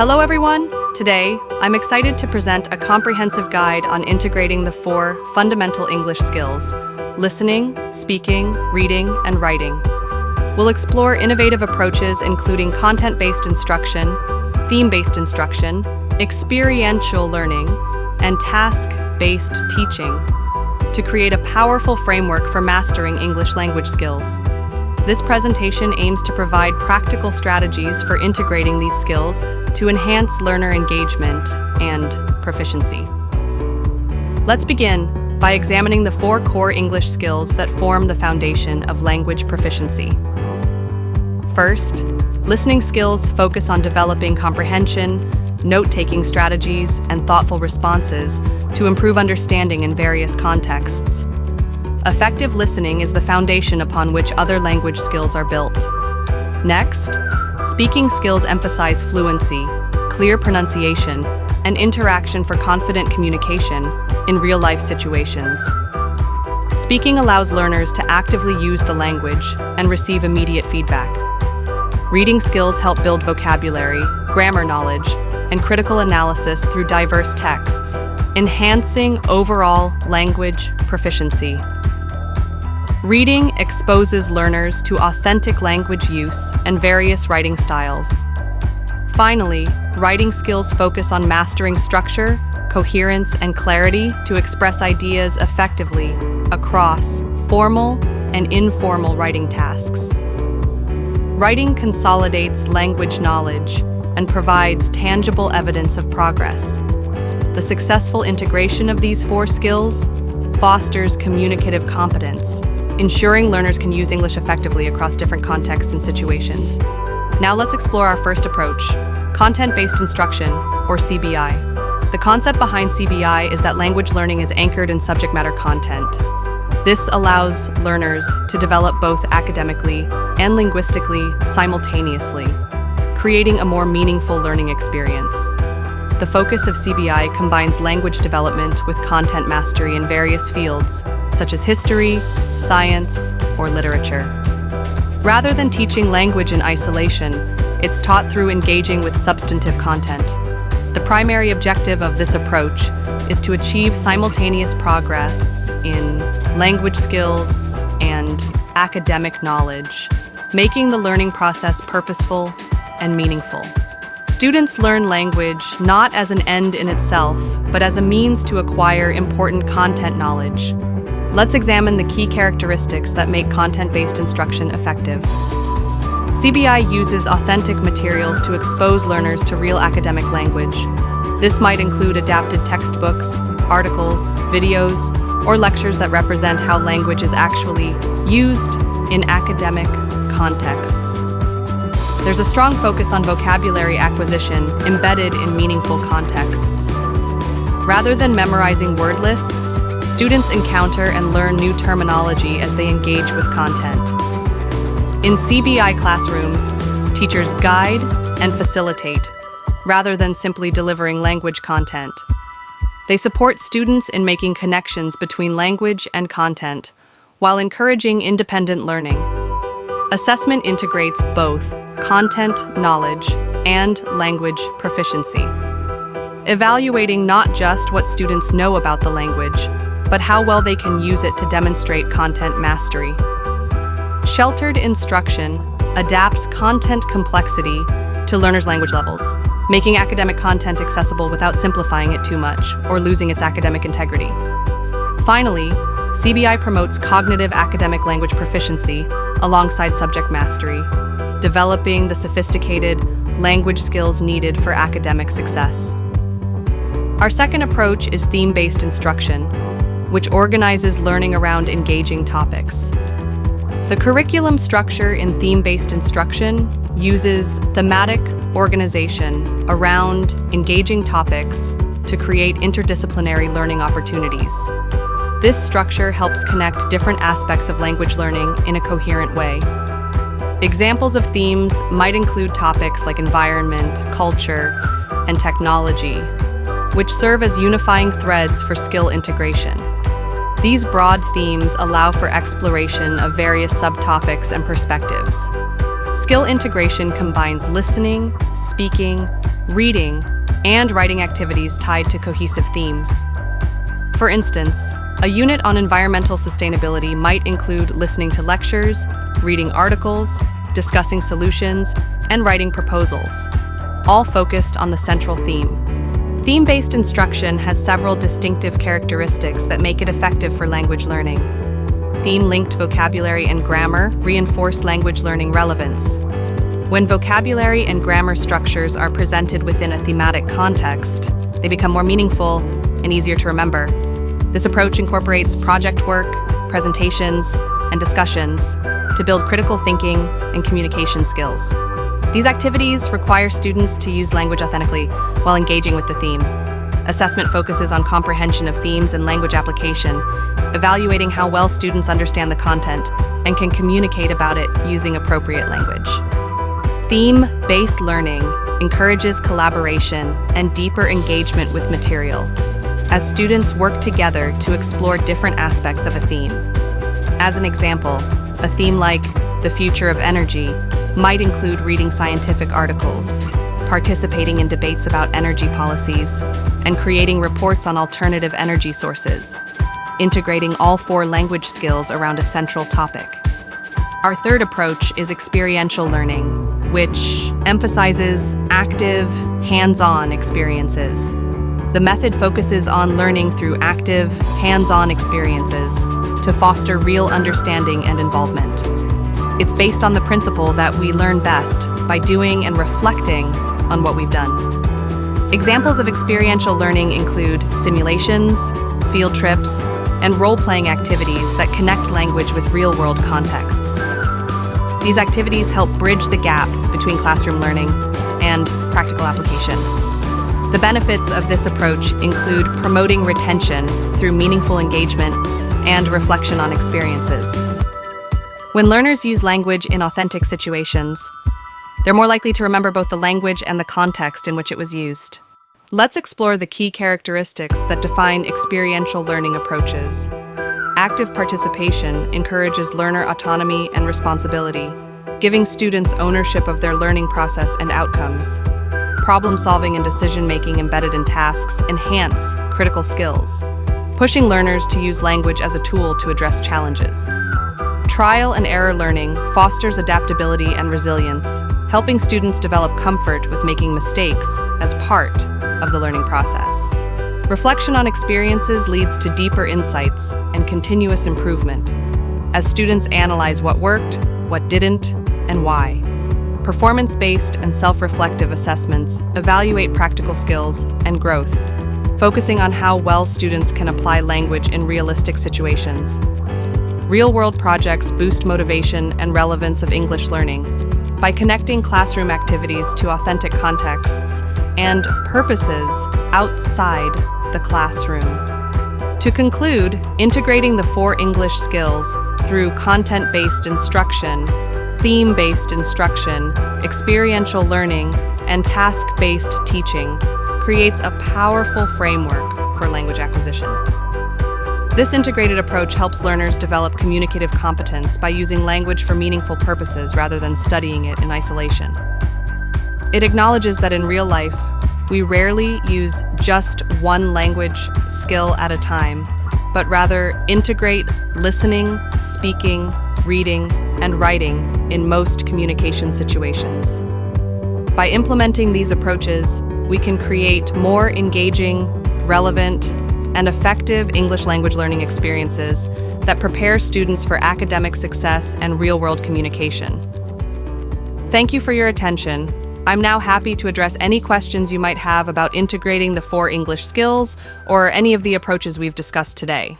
Hello everyone! Today, I'm excited to present a comprehensive guide on integrating the 4 fundamental English skills: listening, speaking, reading, and writing. We'll explore innovative approaches including content-based instruction, theme-based instruction, experiential learning, and task-based teaching to create a powerful framework for mastering English language skills. This presentation aims to provide practical strategies for integrating these skills to enhance learner engagement and proficiency. Let's begin by examining the 4 core English skills that form the foundation of language proficiency. First, listening skills focus on developing comprehension, note-taking strategies, and thoughtful responses to improve understanding in various contexts. Effective listening is the foundation upon which other language skills are built. Next, speaking skills emphasize fluency, clear pronunciation, and interaction for confident communication in real-life situations. Speaking allows learners to actively use the language and receive immediate feedback. Reading skills help build vocabulary, grammar knowledge, and critical analysis through diverse texts, enhancing overall language proficiency. Reading exposes learners to authentic language use and various writing styles. Finally, writing skills focus on mastering structure, coherence, and clarity to express ideas effectively across formal and informal writing tasks. Writing consolidates language knowledge and provides tangible evidence of progress. The successful integration of these 4 skills fosters communicative competence, ensuring learners can use English effectively across different contexts and situations. Now let's explore our first approach, content-based instruction, or CBI. The concept behind CBI is that language learning is anchored in subject matter content. This allows learners to develop both academically and linguistically simultaneously, creating a more meaningful learning experience. The focus of CBI combines language development with content mastery in various fields, such as history, science, or literature. Rather than teaching language in isolation, it's taught through engaging with substantive content. The primary objective of this approach is to achieve simultaneous progress in language skills and academic knowledge, making the learning process purposeful and meaningful. Students learn language not as an end in itself, but as a means to acquire important content knowledge. Let's examine the key characteristics that make content-based instruction effective. CBI uses authentic materials to expose learners to real academic language. This might include adapted textbooks, articles, videos, or lectures that represent how language is actually used in academic contexts. There's a strong focus on vocabulary acquisition embedded in meaningful contexts. Rather than memorizing word lists, students encounter and learn new terminology as they engage with content. In CBI classrooms, teachers guide and facilitate, rather than simply delivering language content. They support students in making connections between language and content, while encouraging independent learning. Assessment integrates both content knowledge and language proficiency, evaluating not just what students know about the language, but how well they can use it to demonstrate content mastery. Sheltered instruction adapts content complexity to learners' language levels, making academic content accessible without simplifying it too much or losing its academic integrity. Finally, CBI promotes cognitive academic language proficiency alongside subject mastery, developing the sophisticated language skills needed for academic success. Our second approach is theme-based instruction, which organizes learning around engaging topics. The curriculum structure in theme-based instruction uses thematic organization around engaging topics to create interdisciplinary learning opportunities. This structure helps connect different aspects of language learning in a coherent way. Examples of themes might include topics like environment, culture, and technology, which serve as unifying threads for skill integration. These broad themes allow for exploration of various subtopics and perspectives. Skill integration combines listening, speaking, reading, and writing activities tied to cohesive themes. For instance, a unit on environmental sustainability might include listening to lectures, reading articles, discussing solutions, and writing proposals, all focused on the central theme. Theme-based instruction has several distinctive characteristics that make it effective for language learning. Theme-linked vocabulary and grammar reinforce language learning relevance. When vocabulary and grammar structures are presented within a thematic context, they become more meaningful and easier to remember. This approach incorporates project work, presentations, and discussions to build critical thinking and communication skills. These activities require students to use language authentically while engaging with the theme. Assessment focuses on comprehension of themes and language application, evaluating how well students understand the content and can communicate about it using appropriate language. Theme-based learning encourages collaboration and deeper engagement with material, as students work together to explore different aspects of a theme. As an example, a theme like the future of energy might include reading scientific articles, participating in debates about energy policies, and creating reports on alternative energy sources, integrating all 4 language skills around a central topic. Our third approach is experiential learning, which emphasizes active, hands-on experiences. The method focuses on learning through active, hands-on experiences to foster real understanding and involvement. It's based on the principle that we learn best by doing and reflecting on what we've done. Examples of experiential learning include simulations, field trips, and role-playing activities that connect language with real-world contexts. These activities help bridge the gap between classroom learning and practical application. The benefits of this approach include promoting retention through meaningful engagement and reflection on experiences. When learners use language in authentic situations, they're more likely to remember both the language and the context in which it was used. Let's explore the key characteristics that define experiential learning approaches. Active participation encourages learner autonomy and responsibility, giving students ownership of their learning process and outcomes. Problem-solving and decision-making embedded in tasks enhance critical skills, pushing learners to use language as a tool to address challenges. Trial and error learning fosters adaptability and resilience, helping students develop comfort with making mistakes as part of the learning process. Reflection on experiences leads to deeper insights and continuous improvement, as students analyze what worked, what didn't, and why. Performance-based and self-reflective assessments evaluate practical skills and growth, focusing on how well students can apply language in realistic situations. Real-world projects boost motivation and relevance of English learning by connecting classroom activities to authentic contexts and purposes outside the classroom. To conclude, integrating the 4 English skills through content-based instruction, theme-based instruction, experiential learning, and task-based teaching creates a powerful framework for language acquisition. This integrated approach helps learners develop communicative competence by using language for meaningful purposes rather than studying it in isolation. It acknowledges that in real life, we rarely use just one language skill at a time, but rather integrate listening, speaking, reading, and writing in most communication situations. By implementing these approaches, we can create more engaging, relevant, and effective English language learning experiences that prepare students for academic success and real-world communication. Thank you for your attention. I'm now happy to address any questions you might have about integrating the 4 English skills or any of the approaches we've discussed today.